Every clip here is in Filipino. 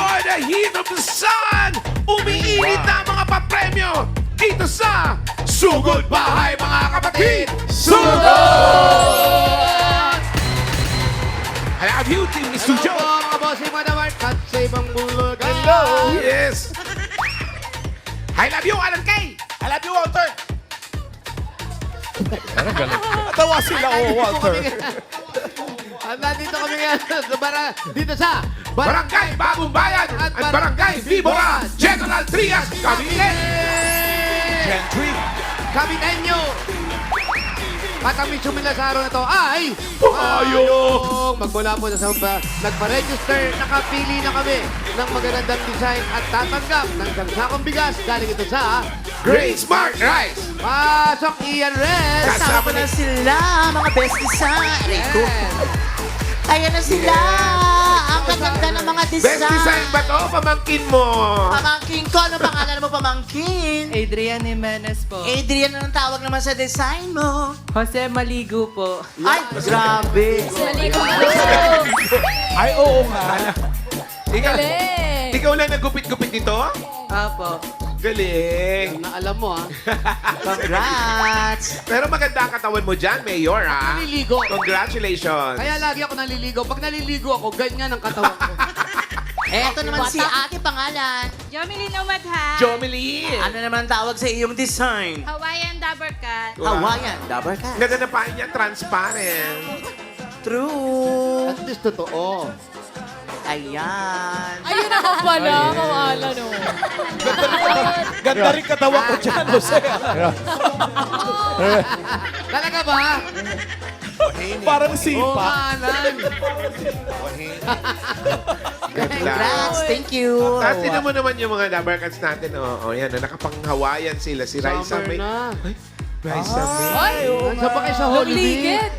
Enjoy the heat of the sun! Umiinit na ang mga papremyo dito sa Sugod Bahay, mga kapatid! Sugod! I love you, Team Studio! Hello po, mga bossing Madawart at sa ibang bulog. Hello! Yes! I love you, Alan Kay! I love you, Walter! Ano galit? Natawa sila, Walter. At nandito kami ngayon dito sa Barangay Bagong Bayan at Barangay Vibora, General Trias, Cavite! Gentry. Caviteño. At ang mitsumila sa araw na to ay Payong! Magmula po sa nagpa-register, nakapili na kami ng magagandang design at tatanggap ng sangsakong bigas galing ito sa Great Smart Rice! Pasok Ian Red. Kasama Kasama na ni- sila, mga best design. Rico. Ayan na sila. Ang gaganda ng mga design. Best design ba to? Pamangkin mo! Pamangkin ko. Ano pangalan mo, pamangkin? Adrian Jimenez po. Adrian, anong tawag naman sa design mo? Jose Maligo po. Ay, grabe. Ay, oo nga. Ikaw, ikaw lang nagupit-gupit nito? Apo. Galing! Na alam mo Congrats. Pero maganda ang katawan mo dyan, Mayor, ha? Naliligo. Congratulations! Kaya lagi ako naliligo. Pag naliligo ako, ganyan ang katawan ko. Eto naman si ate pangalan. Jomelyn Umadha. Jomelie! Ano naman tawag sa iyong design? Hawaiian Dabbercat. Hawaiian, double cat. Ganda na pa niya, transparent. True. At least totoo. Ayan. Ayun naman pala, mawala no. Ganda rin katawan ko dyan, Jose. Talaga ba? Parang sipa. Mahalan. Congrats. Thank you. Tapos tinan mo naman yung mga Dabbercats natin. Oo, yan. Nakapang-Hawaiian sila. Si Raisa Summer May. na. Ay, Raisa May. Ay, Nandiyan pa kayo sa holiday. nagligid.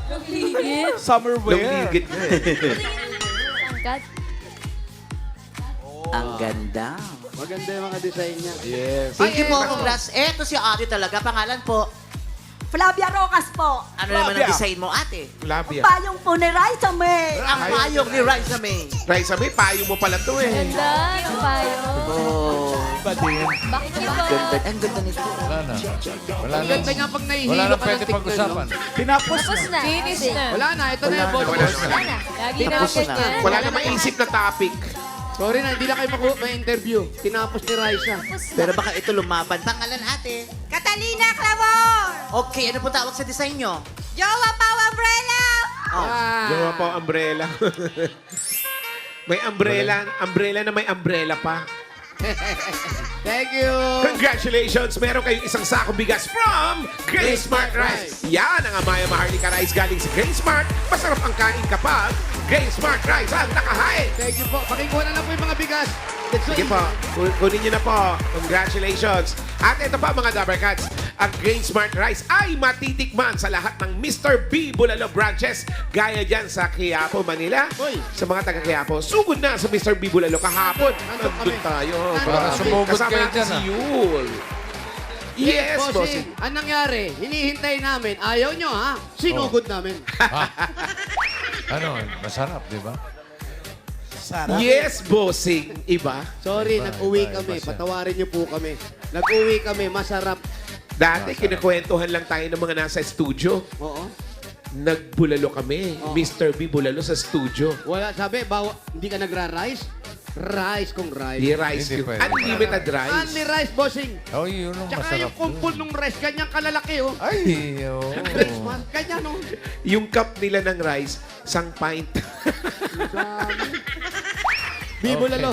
Nagligid. Summer wear. Lumigit na eh. Angkat. Ang ganda. Maganda yung mga design niya. Yes. Thank you po. Congrats. Eto si ate talaga. Pangalan po. Flavia Rocas po. Ano naman ang design mo, ate? Labia. Payong po ni Raisa May. Ang payong ni Raisa May. Raisa May, payo mo pala to eh. Ganda, ang payo. Oh. Iba din. Bakit po? Ganda. Ang ganda nito. Wala na. Wala Ang na. ganda niya pag Wala nahihilo na ka ng pwede tignan, pag-usapan. no? Tinapos Tapos na. na. Finish na. Wala na, ito na yung boss. Wala na. Wala na. Lagi na Tapos na. ganyan. Wala na maisip na topic. Sorry na, hindi na kayo ma-interview. Tinapos ni Raisa. Pero baka ito lumaban. Pangalan, ate. Catalina Clavor. Okay, ano po tawag sa design nyo? Jowa Pau Umbrella. Gawa po umbrella. May umbrella na may umbrella pa. Thank you. Congratulations! Meron kayong isang sakong bigas from Grace Smart Rice. Yan ang Amaya Maharlika Rice galing sa Grace Smart. Masarap ang kain kapag Grace Smart Rice ang nakahain. Thank you po. Pakikuha na lang po yung mga bigas. Sige po, kunin nyo na po. Congratulations. At ito pa mga Dabbercats, ang Grain Smart Rice ay matitikman sa lahat ng Mr. B Bulalo branches. Gaya dyan sa Quiapo, Manila. Uy. Sa mga taga Quiapo, sugod na sa Mr. B Bulalo kahapon. Nandun kami. Nandun tayo. Para Grabe. sumugod Kasama kayo natin dyan, si ah. Yul. Yes, bossing. Anong nangyari? Hinihintay namin. Ayaw nyo, ha? Sinugod namin. Ha? Ano, masarap, di ba? Sarap. Yes, bossing. Iba. Sorry, Iba, nag-uwi iba, kami. iba siya. Patawarin niyo po kami. Nag-uwi kami. Masarap. Dati, kinakwentuhan lang tayo ng mga nasa studio. Oo. Nagbulalo kami. Oo. Mr. B Bulalo sa studio. Wala, sabi, hindi ka nagra-rice? Rice kung rice. Di rice Hindi cube. pwede. Unlimited rice. Only rice, bossing. Oh, yun ang Tsaka masarap. yung kumpul ng rice, ganyang kalalaki, oh. Ay, oh. Christmas, ganyan, oh. Yung cup nila ng rice, sang pint. Bibo lalo.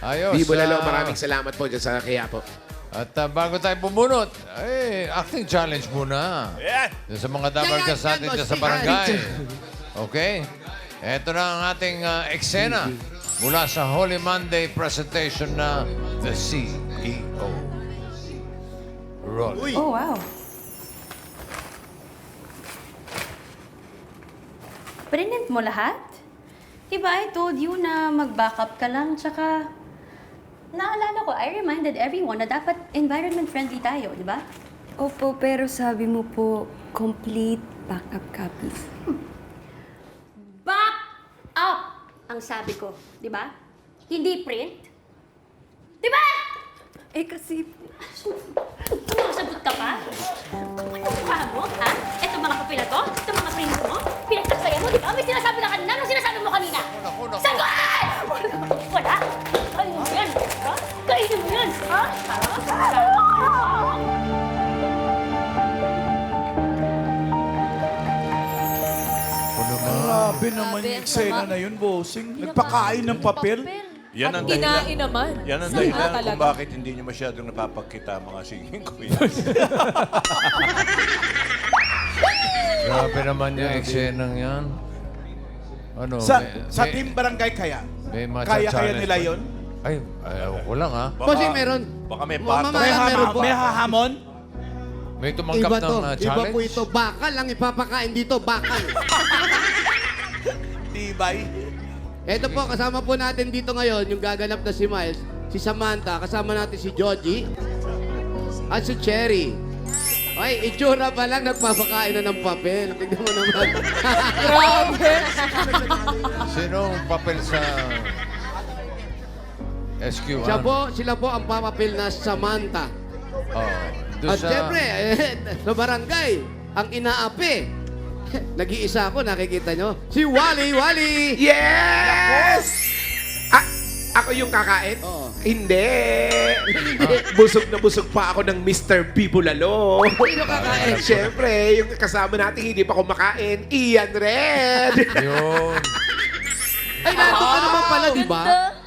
Ayos. Di Bulalo, ah, maraming salamat po dyan sa Quiapo. At bago tayo bumunot, acting challenge muna. Ayan. Dun sa mga Dabbercats natin dyan sa barangay. Okay? Ito na ang ating eksena mula sa Holy Monday presentation na The CEO. Roll. Oh, wow. Prinint mo lahat? Diba, I told you na mag-backup ka lang, tsaka naalala ko, I reminded everyone na dapat environment-friendly tayo, di ba? Opo, pero sabi mo po, complete backup copies. Back up! Ang sabi ko, di ba? Hindi print? Di ba? Eh kasi, Sumasagot ka pa? Ano mo, ha? Ito mga papel na to? Ito mga print mo? Pinagtaksaya mo, di ba? May sinasabi ka kanina. Anong sinasabi mo kanina? Naku. Sagot! Wala? Kainin mo yan, ha? Kainin mo yan, ha? Grabe naman yung eksena na yun, bossing. Nagpakain ng papel. Yan ang Kinain naman. Yan ang Sana dahilan talaga. kung bakit hindi nyo masyadong napapagkita ang mga singing queen. Grabe naman yung eksenang yan. Ano? Sa may- team barangay kaya? may mga Kaya challenge nila pa- yon? Ay, ayaw ko lang ha. Bossing, meron. Baka may Mama, pato. meron po. May hahamon? May tumanggap Iba ng to. Iba challenge? po ito. Bakal ang ipapakain dito. Bakal. Tibay. Ito po, kasama po natin dito ngayon, yung gaganap na si Miles, si Samantha, kasama natin si Joji, at si Cherry. Ay, itsura pa lang, nagpapakain na ng papel. Tignan mo naman. Grabe. Sinong papel sa SQ? Sila po ang papapil na Samantha. Oh, doon At sa... syempre, sa barangay, ang inaapi. Nag-iisa ako, nakikita nyo. Si Wally, Wally! Yes! Ah, ako yung kakain? Oo. Hindi. Busog na busog pa ako ng Mr. B. Bulalo. Sino kakain? Siyempre, yung kasama natin hindi pa kumakain, Ian Red. Yun. Ay, nato ka naman pala, di ba?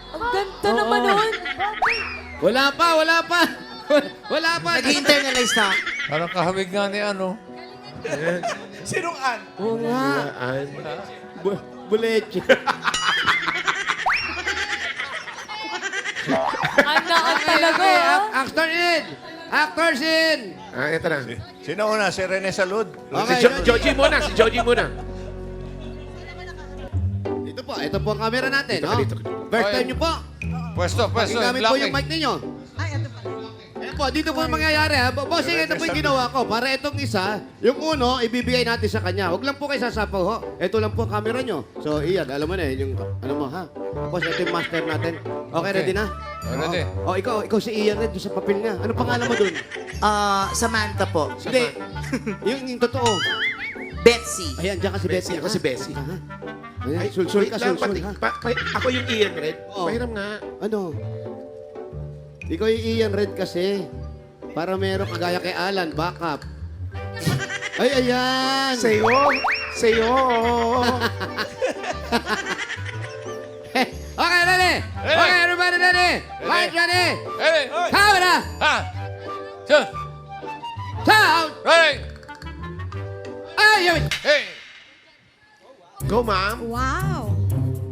Ang ganda naman nun. Wala pa. Wala pa. Nag-internalize na. Parang kahawig nga ni ano. Sinong an? Oo nga. Buleche. Anaan talaga. Actor in! Actors in! Ah, ito na. Sino una? Si Rene Salud? Okay, Si Joji muna. Ito po ang camera natin, Dito no? ka, dito ka. First Okay. time nyo po. Pwesto, Pakigamit po yung mic ninyo. Ayan po, dito po ang mangyayari, ha? Bossing, ito po yung ginawa ko. Para itong isa, yung uno, ibibigay natin sa kanya. Huwag lang po kayo sasapaw, ho. Ito lang po ang camera nyo. So, Ian, alam mo na, yung, ano mo, ha? Boss, ito yung master natin. Okay, ready na? Ready. Oh, ikaw si Ian Red, doon sa papel niya. Ano pangalan mo dun? Samantha po. Hindi. yung totoo. Betsy. Ayan, diyan ka si Betsy. Ako si Bessie. Aha. Ayan, sulsul ka, wait lang, sulsul, pati- ha? ako yung Ian Red. Oo. Pahiram nga. Ano? Ikaw yung Ian Red kasi. Para meron kagaya kay Alan, backup. Ay, ayan! Sa'yo. Okay, ready? Okay, everybody ready? Light ready? Ready? Camera! Ha! Sure. Sound! Ready? Ayun! Hey! Go, ma'am. Wow!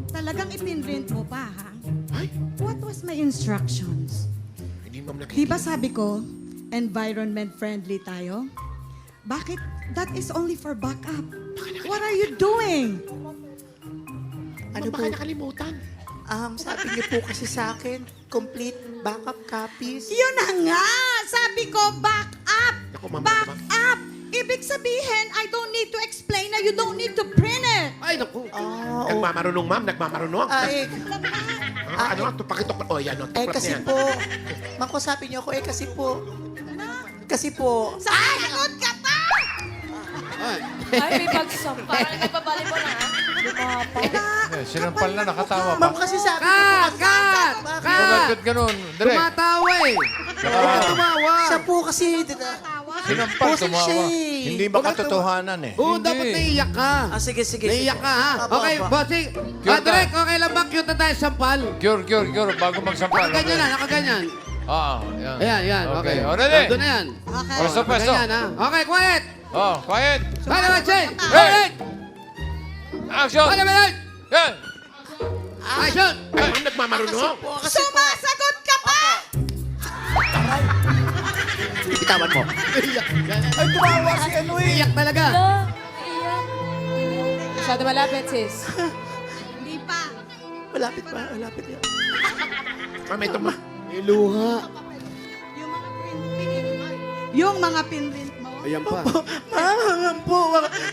Talagang ipinrint mo pa, ha? What was my instructions? Hindi, ma'am, Di ba sabi ko, environment friendly tayo? Bakit? That is only for backup. What are you doing? Ano ba nakalimutan? Sabi niyo po kasi sa akin, complete backup copies. Yun na nga! Sabi ko, backup! Naku, ma'am, Backup! Ibig sabihin, I don't need to explain na you don't need to print it. Ay, naku. Nagmamarunong, ma'am. Nagmamarunong. Ay, Ano? Tupakitok. Oh, yan. Oh, tuklat kasi niya. po, makusapin niyo ako kasi po, Sagot ka pa! Ay, may bagsak. Parang nagpabalibol na, ha? Sinampal na, nakatawa pa. Ma'am, kasi sabi ko, Cut! Bakit ganun? Direk. Tumatawa eh. Huwag ka tumawa. siya po kasi, Sinampal, tumawa. Hindi makatotohanan eh. Oo, dapat naiyak ka. sige. Naiyak ka, ha? Aba, Okay, aba. bossing. Cute Direk, okay lang ba? Cute na tayo sampal. Cure. Bago magsampal. Nakaganyan na, nakaganyan. Yan. Ayan. Okay. Oh, ready? Doon na yan. Okay. Pwesto. Ganyan, ha? Okay, quiet. Oh, quiet. Bale, Watchay. Hey! Action! Bale, Bale. Yan! Action. Ay, ma'am, nagmamarunong. Sumasagot ka pa! Bitawan mo. Ay, tumawa si ano eh. Iyak talaga. Masyado malapit, sis. Hindi pa. Malapit yan. Ma'am, ito, ma'am. Iluha. Yung mga pinrint mo. Ayan pa.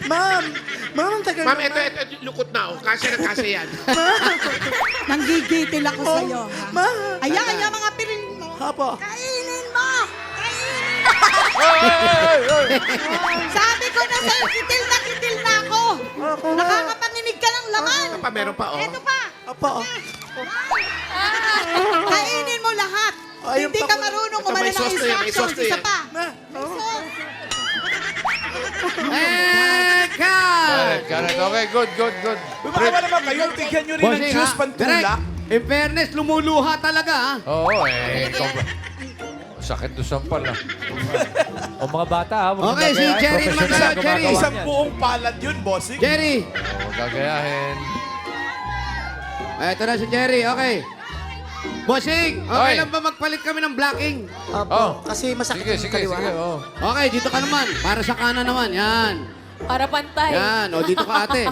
Ma'am, Ma'am, ang tagal Ma'am, naman. ito, lukot na. Oh. Kasya na kasya yan. Nanggigitil ako sa'yo. ha? Ma. Ayan, mga pirin mo. Apo. Kainin mo! Kainin mo! Ay! Sabi ko na sa'yo, kitil na ako. Nakakapanginig ka ng laman. Pa, meron pa, oh. Eto pa. Apo. Kainin mo lahat. Ayun Hindi pa ka ko- marunong Ito, umano may ng sauce na yan, may instructions. sauce na Isa yan. pa. Ma. Correct. Okay, good. Bumaba naman kayo. Bigyan nyo rin ng Bossing, juice ha? pantulak. Direk, in fairness, lumuluha talaga, ha? Oo, sakit to sampal ah. O mga bata, ha? Okay, si Jerry naman tayo, Jerry. Isang buong palad yun, bossing. Jerry. Oo, gagayahin. Ito na si Jerry, okay. Bossing, okay Oy. lang ba magpalit kami ng blocking? Oh. Kasi masakit Sige, oh. Okay, dito ka naman. Para sa kanan naman, yan. Para pantay. Yan, o dito ka ate.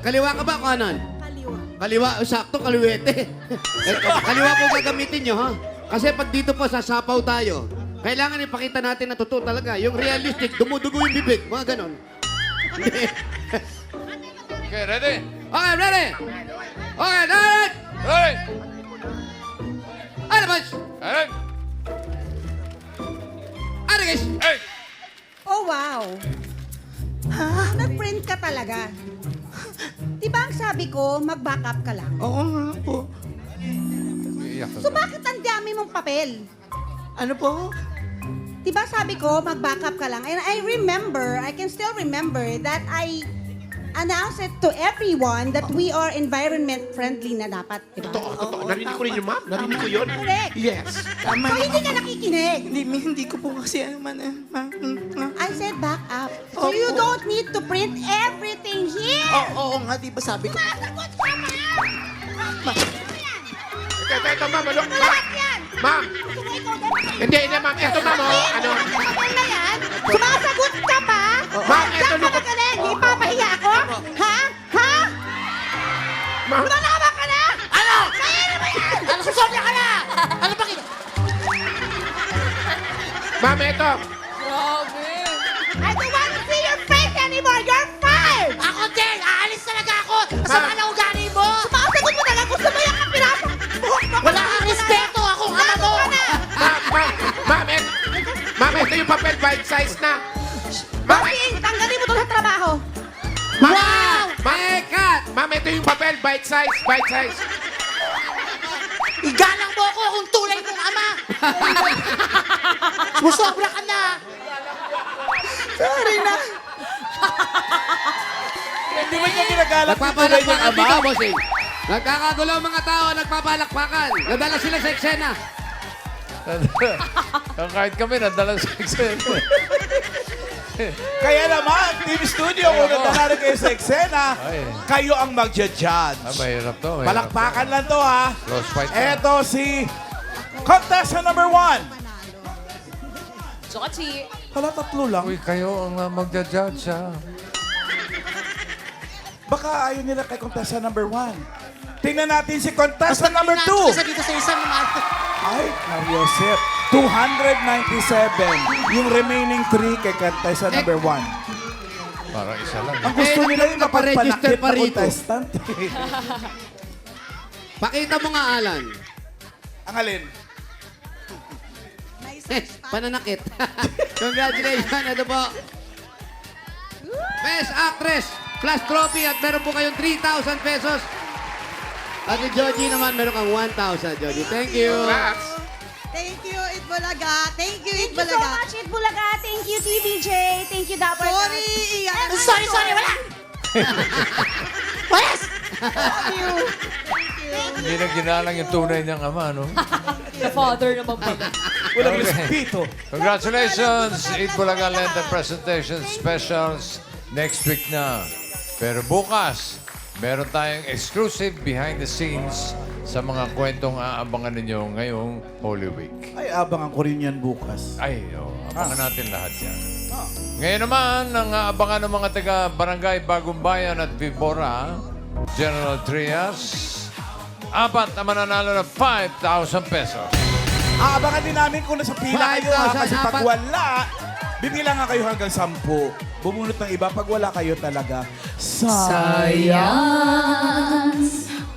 Kaliwa ka ba o kanan? Kaliwa, sakto, kaliwete. Kaliwa po gagamitin nyo, ha? Kasi pag dito po, sasapaw tayo. Kailangan ipakita natin na totoo talaga. Yung realistic, dumudugo yung bibig. Mga ganon. Okay, ready? Okay, ready? Okay, ready? Ready? Ano ba? Ready? Ano guys? Hey! Oh, wow. Ha? Nag-print ka talaga. Di ba ang sabi ko, mag-backup ka lang? Oo nga po. Iiyak ka. So bakit ang dami mong papel? Ano po? Di ba sabi ko, mag-backup ka lang? And I can still remember that I announced it to everyone that we are environment friendly na dapat. Di ba? Totoo. Narinig ko rin yun, ma'am. Narinig ko yun. Correct. Yes. So hindi ka nakikinig. Hindi ko po kasi ano man. I said back up. So you don't need to print everything here. Oo nga, di ba sabi ko? Masagot ka pa! Ito, ma'am. Ano? Lahat yan! Ma'am. Gusto mo ikaw din? Hindi, ma'am. Ito, ma'am. Oh. Ano? Kapal na yan? Sumasagot ka pa? Ma'am, Diyan eto, ka lukot. magaling? Ipapahiya ako? Ha? Ha? Ma'am. Lumalaban ka na? Ano? Kainin mo yan! Ano? Susobra ka na! Ano ba? Ma'am, ito. I don't want to see your face anymore! You're fired! Ako din! Aalis talaga ako! Sama na ugali mo! Sumasagot mo na lang! Gusto mo yung kapirasong buhok mo! Wala kang respeto! Akong ama mo! Ma'am, ito yung papel. Bite size na. Bossing! Tanggalin mo to sa trabaho! Wow! Cut! Ma'am, ito yung papel. Bite size. Bite size. Igalang mo ako kung tunay mong ama! Musobra ka na! Sorry na! Hindi ba niya ginagalak yung tulay ng Nagpapalakpakan ama? dito, bossing. Nagkakagulo ang mga tao, nagpapalakpakan. Nadala sila sa eksena. Kahit kami, nadala sa Excel. Kaya naman, Team Studio, kung nadala rin kayo sa eksena, Ay. kayo ang magja-judge. Mahirap to. Palakpakan lang to, ha? Close fight na. Eto si contestant number 1. Sukachi. Hala, tatlo lang. Uy, kayo ang magja-judge, ha? Baka ayaw nila kay contestant number 1. Tingnan natin si contestant number 2. dito sa isang Ay, Mariosep. 297. Yung remaining 3 kay contestant number 1. Parang isa lang. Ang gusto nila yung nakaregister mapagpanakit pa na rito. contestant. Pakita mo nga, Alan. Ang alin? Pananakit. Congratulations. Ito po. Best Actress plus trophy at meron po kayong 3,000 pesos. At si Joji naman, meron kang 1,000, Joji. Thank you. Congrats. Thank you, Itbulaga. Thank you, Thank you so Itbulaga. much, Itbulaga. Thank you, TVJ. Thank you, Dapper. Sorry, iyan. Sorry, wala. Yes! Hindi na ginalang yung tunay niyang ama, no? The father naman pala. Walang Okay. respeto. Congratulations! Eat Bulaga Lenta Presentation Specials next week na. Pero bukas, meron tayong exclusive behind the scenes sa mga kwentong aabangan ninyo ngayong Holy Week. Ay, abangan ko rin yan bukas. Ay, abangan natin lahat yan. Ngayon naman, ang aabangan ng mga taga Barangay Bagong Bayan at Vibora, General Trias, 4 ang mananalo ng 5,000 pesos. Aabangan din namin kung nasa pila kayo ha, 5,000, kasi pag apat. wala, bibilang nga kayo hanggang 10. bumunot ng iba pag wala kayo talaga.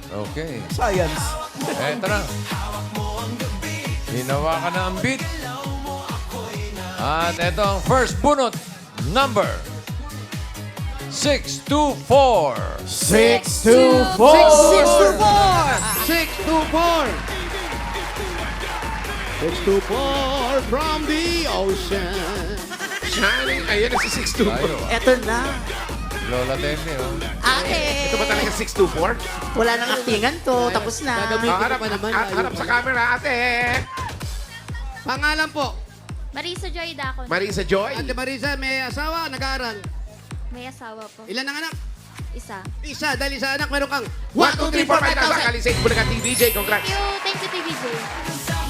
Okay. Science. Eto na. Hinawa ka na ang beat. At ito ang first bunot. Number 624. 624 from the ocean. Shining. Ayan na si 624. Tayo. Eto na. Lola Demi, oh. Ate. Ito ba talaga 624? Wala nang aktingan to. Tapos na. Gagamitin ko Harap, pa naman. harap sa camera, ate. Pangalan po. Marisa Joy Dacon. Marisa Joy. Ate Marisa, may asawa, nag-aaral. May asawa po. Ilan ang anak? Isa. Isa, dahil sa anak, meron kang 1, 2, 3, 4, 5,000. Kalisay Bulaga TVJ. Congrats. Thank you, TVJ.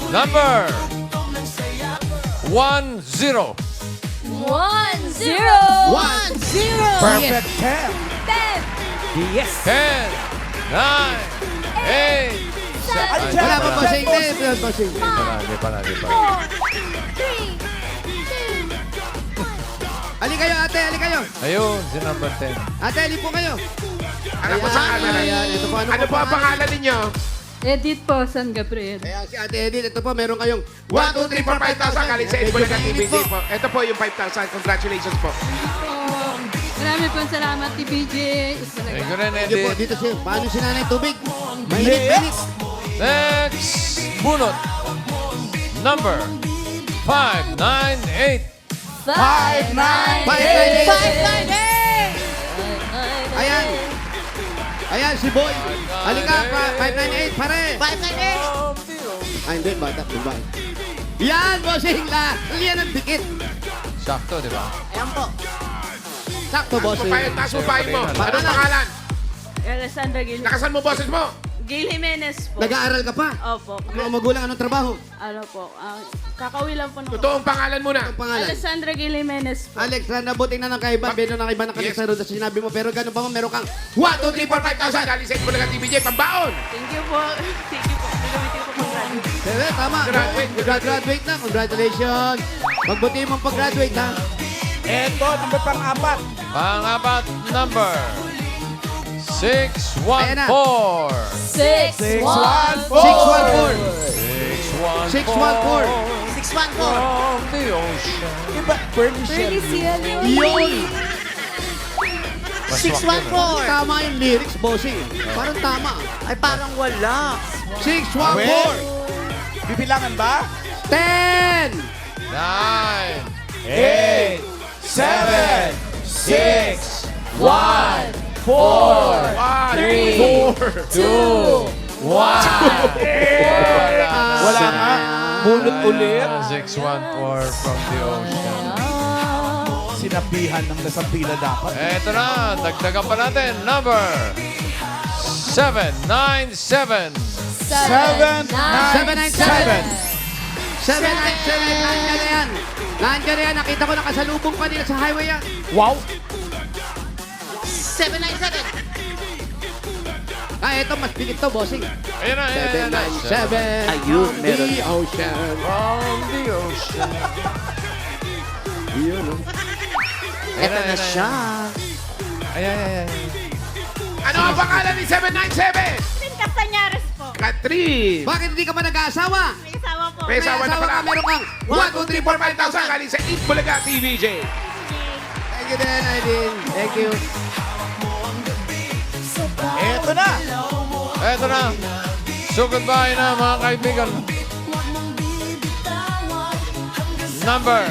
Number 10. 1-0. 1-0. Perfect 10. 10. Yes. 10, 9, 8, Andyan. Wala pa ba sa hindi? Wala pa sa hindi. Hindi pa na. 4, 3, 2, Ali kayo, ate, ali kayo. Ayun, si number 10. Ate, ali po kayo. Harap mo sa camera. Ayan, ito po. Ano po ang pangalan ninyo? Edith po, San Gabriel. Ayan, si Ate Edith, ito po, meron kayong 1, 2, 3, 4, 5,000. Kalisay Bulaga TVJ po. Ito po yung 5,000. Congratulations po. Marami pong salamat, TVJ. Thank you rin, Sige po, Eddie. dito siya. Paano si nanay tubig? Mainit. Next bunot. Number 598. 598. 598. Ayan. Ayan, si Boy. Halika, 598, pare. 598. Ay, hindi, bata. Diba? Yan, bossing la. Yan ang dikit. Sakto, di ba? Ayan po. Sakto, bossing. Taas mo pahin mo. Anong pangalan? Alessandra Gil. Nakasan mo boses mo? Gil Jimenez po. Nag-aaral ka pa? Opo. Mga magulang, anong trabaho? Ano po, kakawi lang po ng... Totoong pangalan muna. Ang pangalan? Alessandra Gil Jimenez po. Alex, nabuting na ng kaiba. Bino ng iba ng kalisaroon sa sinabi mo. Pero ganun pa mo, meron kang 1, 2, 3, 4, 5,000. Kalisay Bulaga TVJ. Pambaon. Thank you po. Thank you po. Nagamitin ko po pang Sebe, tama. Graduate na. Congratulations. Magbutihin mong pag-graduate, ha? Eto, number pang-apat. Pang-apat number 614. 614. 614. 614. 614. The ocean. Iba, Bernie Shelley. Yun. 614. Tama yung lyrics, bossing. Parang tama. Ay, parang wala. 614. Bibilangan ba? 10. 9, 8, 7, 6, 1, 4, 2, 1. Wala nga. Bunot ulit. 614 from the ocean. Sinabihan ng nasapila dapat. Eto na, dagdagan pa natin. Number 797. 7, 9, 7. 797. Nandiyan na yan. Nandiyan na yan. Nakita ko nakasalubong pa nila sa highway yan. Wow. 797. Ah, eto, mas bigit to, bossing. Ayan na, ayan na. 797. Ayun, meron. The ocean. From the ocean. Yun, oh. Ito na siya. Ayan. Ano ang pangalan ni 797? Catherine Castañares po. Catherine. Bakit hindi ka pa nag-aasawa? May asawa po. May asawa na pala. ka, meron kang 1, 2, 3, 4, 5,000. Kalisay Bulaga TVJ. Thank you din, Aidin. Thank you. Eto na. Eto na. So goodbye na mga kaibigan. Number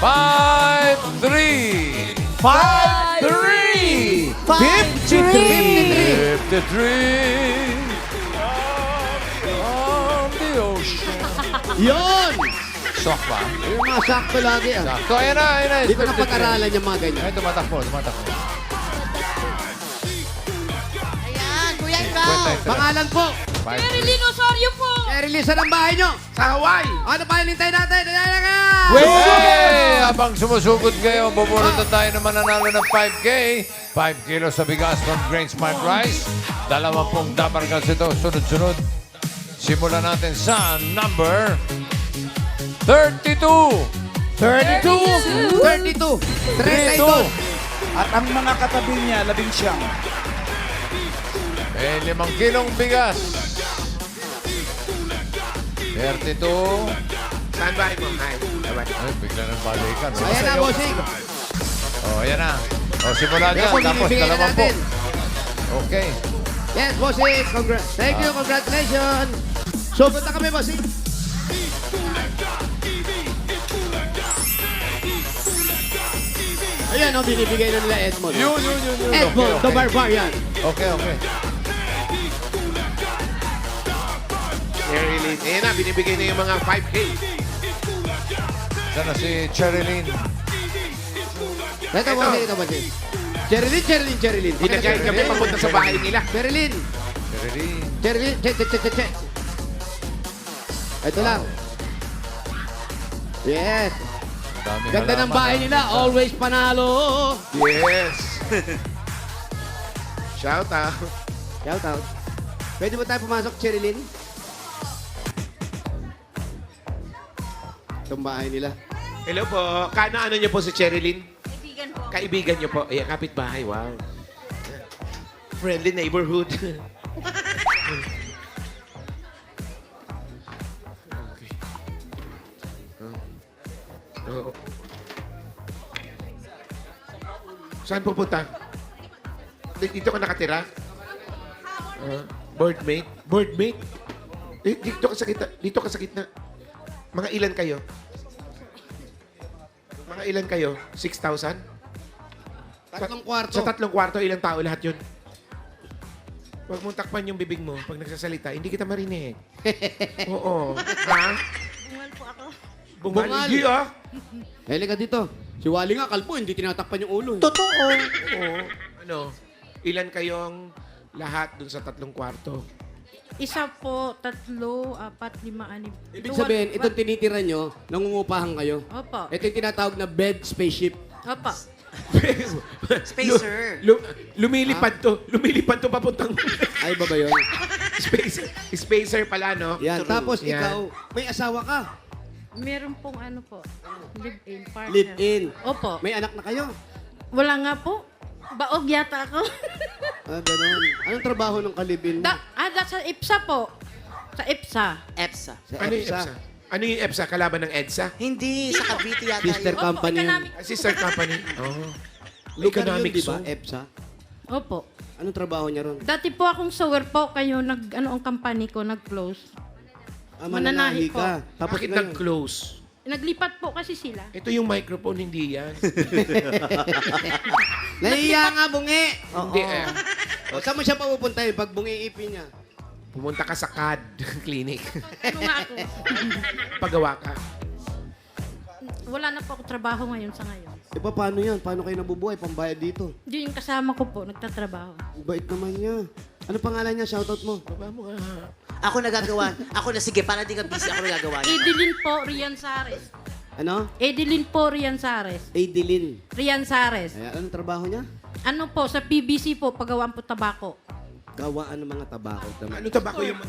53. 5, 3, 53. 53. From the ocean. Yun! Sok ba? Yung mga sakto lagi, ah. Sakto, ayan na. Hindi ko na pag-aralan yung mga ganyan. Ay, tumatakbo. Ayan, Kuya Ikaw. Pangalan po. Marilyn Osorio po. Release ng bahay nyo. Sa Hawaii. Ano pa hinintay natin? Ayan na ka! Hey! Habang sumusugod kayo, bubulot na tayo ng mananalo ng 5K. 5 kilos sa bigas from Grain Smart Rice. 20 dabarkas ito, sunod-sunod. Simulan natin sa number 32. 32. 32. At ang mga katabi niya, 11. May 5 kilong bigas. 32. Saan bahay mo? Ay, dapat. Ay, bigla ng balikan. no? Ayan na, bossing. Oh, ayan na. Oh, simula Yan dyan. po, Tapos binibigay na 20. natin. Okay. Yes, bossing. Thank you, congratulations. So, punta kami, bossing. Ayan, oh, binibigay na nila Edmond. Yun. Edmond, Okay, the okay. Barbarian. Okay. Cherilyn. Ayan na, binibigay na yung mga 5K. Sana si Cherilyn. Ito, bossing. Cherilyn. Pinagay kami papunta sa bahay nila. Cherilyn. Che. Ito lang. Yes. Daming Ganda ng halaman, bahay ha? nila. Always panalo. Yes. Shout out. Shout out. Pwede ba tayo pumasok, Cherilyn? Itong bahay nila. Hello po. Ano niyo po si Cherilyn? Kaibigan po. Kaibigan niyo po. Ayan, kapitbahay. Wow. Friendly neighborhood. Okay. Oh. Saan pupunta? Dito ka nakatira? Boardmate? Boardmate? Dito ka sa gitna. Dito ka sa gitna. Mga ilan kayo? Mga ilan kayo? 6,000? Tatlong kwarto. Sa 3 kwarto, ilang tao lahat yun? Huwag mong takpan yung bibig mo pag nagsasalita. Hindi kita marinig. Oo. Ha? Bungal po ako. Bungal. Bungal. Hindi ah. Heli ka dito. Si Wally nga, kalpo, hindi tinatakpan yung ulo. Totoo. Oo. Ano? Ilan kayong lahat dun sa 3 kwarto? Isa po, 3, 4, 5, 6. Ibig sabihin, itong tinitira nyo, nangungupahan kayo. Opo. Ito yung tinatawag na bed spaceship. Opo. Spacer. Lumilipad to. Lumilipad to papuntang Ay, ba yun? spacer. Spacer pala, no? Yan. Tapos Yan. ikaw, may asawa ka. Meron pong ano po, live-in partner. Live-in. Opo. May anak na kayo. Wala nga po. Baog yata ako. Ganun. Anong trabaho ng kalibin mo? Sa IPSA po. Sa IPSA. EPSA. Sa Ano yung EPSA? Ano yung EPSA? Kalaban ng EDSA? Hindi, sa Cavite yata Sister yun. company yun. economic. Sister company? Oo. Lugar yun, Economic di ba? zone. EPSA. Opo. Anong trabaho niya ron? Dati po akong sewer po, kayo ang company ko nag-close. Mananahi Mananahi po. ka. Tapos Bakit ngayon, nag-close? Naglipat po kasi sila. Ito yung microphone, hindi yan. nahiya nga, bungi. Hindi eh. O, saan mo siya papupuntahin pag bungi ipin niya? Pumunta ka sa CAD clinic. Ano nga ako? Pagawa ka. Wala na po ako trabaho ngayon sa ngayon. E paano yan? Paano kayo nabubuhay? Pambayad dito. Yun yung kasama ko po, nagtatrabaho. Ang bait naman niya. Ano pangalan niya? Shoutout mo. Baba mo nga. Ako nagagawa. Ako na, sige, para di ka busy, ako nagagawa. Edeline po, Rian Sares. Ano? Edeline po, Rian Sares. Adeline. Rian Sares. Ayan, anong trabaho niya? Ano po, sa PBC po, pagawaan po tabako. Gawaan ng mga tabako. Ano tabako yung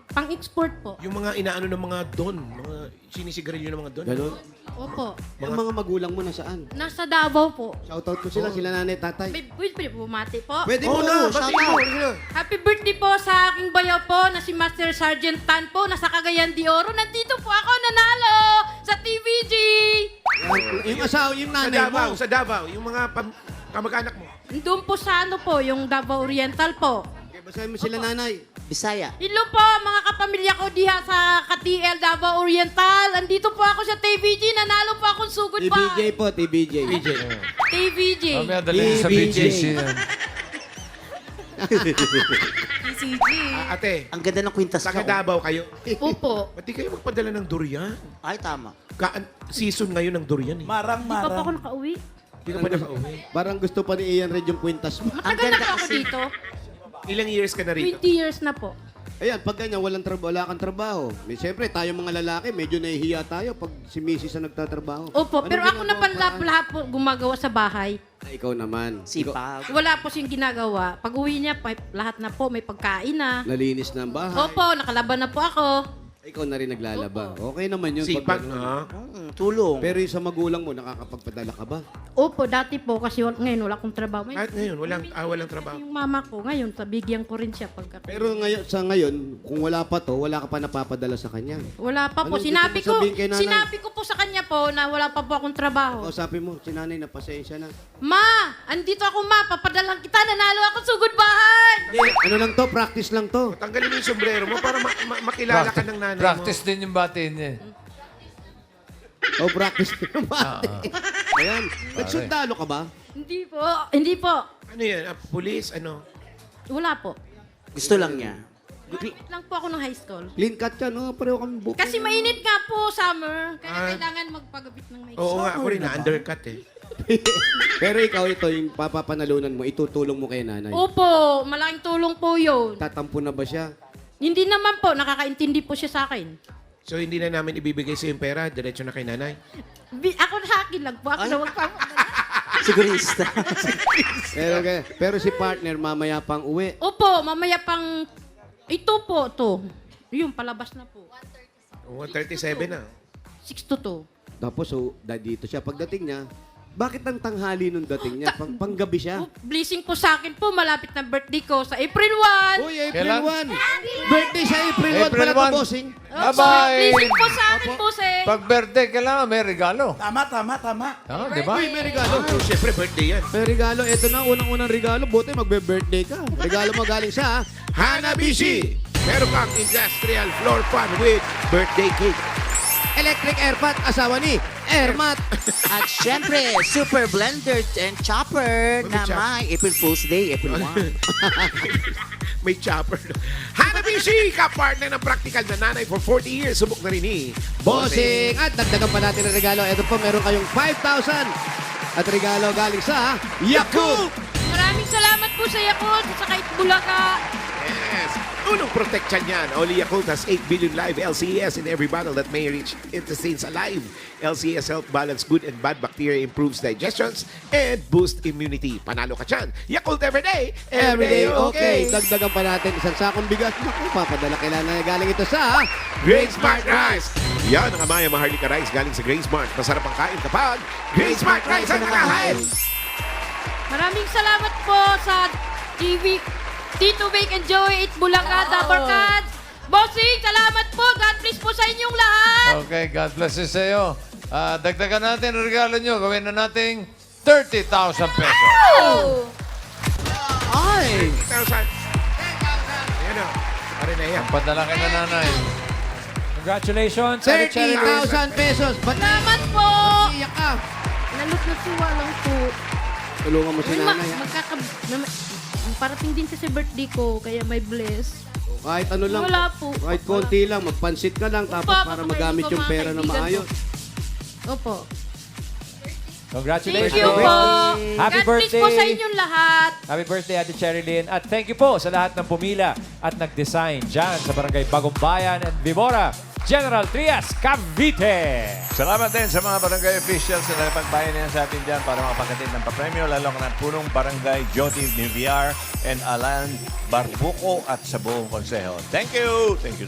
Pang-export po. yung mga inaano ng mga don, mga sinisigarilyo ng mga don. Ganon. Opo. Ang mga magulang mo nasaan? Nasa Davao po. Shoutout ko sila, sila nanay, tatay. Pwede bumati po. Pwede Oo mo, na, shout pati mo. out. Happy birthday po sa aking bayaw po na si Master Sergeant Tan po. Nasa Cagayan de Oro. Nandito po ako nanalo sa TVG. Yung asawa, yung Sa nanay Davao, mo. sa Davao, yung mga kamag-anak mo. Doon po sa ano po, yung Davao Oriental po. Okay, basahin mo sila nanay. Bisaya. Hello po mga kapamilya ko diha sa KTL Davao Oriental. Andito po ako sa TVG. Nanalo po akong sugod pa. TBJ po, TBJ. TVG. Mamaya dalhin sa BBJ. BGC yan. TCG. Ate, Ang ganda ng kwintas taga ko. Davao kayo. Opo. Ba't di kayo magpadala ng durian? Ay, tama. Season ngayon ng durian eh. Di pa po ako Marang-marang. nakauwi. Hindi ka pa nakauwi. Parang gusto pa ni Ian Red yung kwintas mo. Matagal na po ako dito. Ilang years ka na rito? 20 years na po. Ayan, pag ganyan, wala kang trabaho. Siyempre, tayo mga lalaki, medyo nahihiya tayo pag si Mrs. ang nagtatrabaho. Opo, Anong pero ako na ginagawa lahat po gumagawa sa bahay. pa? Ikaw naman. Sipag. Wala po siyang ginagawa. Pag uwi niya, lahat na po, may pagkain na. Nalinis na ang bahay. Opo, nakalaban na po ako. Ikaw na rin naglalaba. Okay naman yun. Sipag, Pag, no? tulong. Pero yung sa magulang mo, nakakapagpadala ka ba? Opo, dati po kasi ngayon wala akong trabaho. Kahit ngayon, walang trabaho. Yung mama ko, ngayon, bigyan ko rin siya pagka... Pero ngayon, kung wala pa to, wala ka pa napapadala sa kanya. Wala pa po. Ano gusto mo sabihin kay nanay? Sinabi ko po sa kanya po na wala pa po akong trabaho. Kausapin mo, si nanay na pasensya na. Ma! Andito ako, ma! Papadalang kita! Nanalo ako sugod bahay! Ano lang to, practice lang to. Tanggalin mo yung sombrero mo para makilala ka ng nanay mo. Practice din yung batiin niya. O, practice na naman. Ayan. Nagsundalo ka ba? Hindi po. Hindi po. Ano yan? Police? Ano? Wala po. Gusto lang niya. Graduate lang po ako ng high school. Clean cut ka, no? Pareho kami buko. Kasi mainit nga po, summer. Kaya Ah. kailangan magpagupit ng may Oo nga, ako rin na-undercut eh. Pero ikaw, ito, yung papapanalunan mo, itutulong mo kay nanay. Opo, malaking tulong po yun. Tatampo na ba siya? Hindi naman po, nakakaintindi po siya sa akin. So hindi na namin ibibigay sa yung pera, diretso na kay nanay. Ako sa akin lang po, ako na magpapadala. Sigurista. Pero si partner, mamaya pang uwi. Opo, mamaya pang... Ito po, to. Yung palabas na po. 137 na. 6 to 2. Tapos, so, dito siya. Pagdating niya, bakit ang tanghali nung dating niya? Panggabi siya? Blessing po sa akin po, malapit na birthday ko sa April 1. Uy, April Kailan? 1. Birthday siya, April 1 April pala to, 1. bossing. Bye-bye! Blessing po sa akin po, sir. Pag birthday, kailangan may regalo. Tama, tama, tama. Ah, di ba? Uy, may regalo. Oh, siyempre, birthday yan. May regalo. Ito na, unang-unang regalo. Buti magbe-birthday ka. Regalo mo galing sa Hanabishi! Meron kang industrial floor fan with birthday cake. Electric Airpat, asawa ni Airmat. At syempre, Super Blender and Chopper na chopper? may April Fool's Day, April 1. May chopper. Hanabishi! Kapartner ng practical na nanay for 40 years. Subok na rin ni Bossing! At dagdagan pa natin ang regalo. Ito po, meron kayong 5,000. At regalo galing sa Yakult! Maraming salamat po sa Yakult at sa Kahit Bulaga. Yes. Unong protection yan. Only Yakult has 8 billion live LCS in every bottle that may reach intestines alive. LCS help balance good and bad bacteria, improves digestions, and boost immunity. Panalo ka dyan. Yakult everyday. Everyday okay. Dagdagan pa natin isang sakong bigas. Naku, papadala kailangan galing ito sa Grain Smart Rice. Yan ang Amaya Maharlika Rice galing sa Grain Smart. Masarap ang kain kapag Grain Smart Rice ang nakahain. Maraming salamat po sa Tito Bake and Joey, It Bulaga, Dabber Cats. Bossing, salamat po. God bless po sa inyong lahat. Okay, God bless you sa iyo. Dagdagan natin ang regalo nyo. Gawin na nating 30,000 pesos. Ay! 10,000. Ayan o. Pare na yan. Ang padala kay na nanay. Congratulations. 30,000 pesos. Ba't Salamat po. iyak ka? Nalutlutuwa lang po. Tulungan mo si nanay. ha? Parating din kasi birthday ko, kaya may bless. Kahit ano lang. Wala po. Kahit konti lang. Magpansit ka lang. Tapos Opo, para baka magamit kainin ko yung mga pera na kaibigan ko. maayos. Opo. Congratulations. Thank you po. Happy God bless po birthday. sa inyong lahat. Happy birthday, Ate Cherilyn. At thank you po sa lahat ng pumila at nag-design dyan sa Barangay Bagong Bayan and Vimora, General Trias, Cavite. Salamat din sa mga barangay officials na napagbayan niyan sa atin dyan para makapagkatid ng papremyo, lalo na punong barangay Jody Niviar and Alan Barbuco at sa buong konseho. Thank you! Thank you.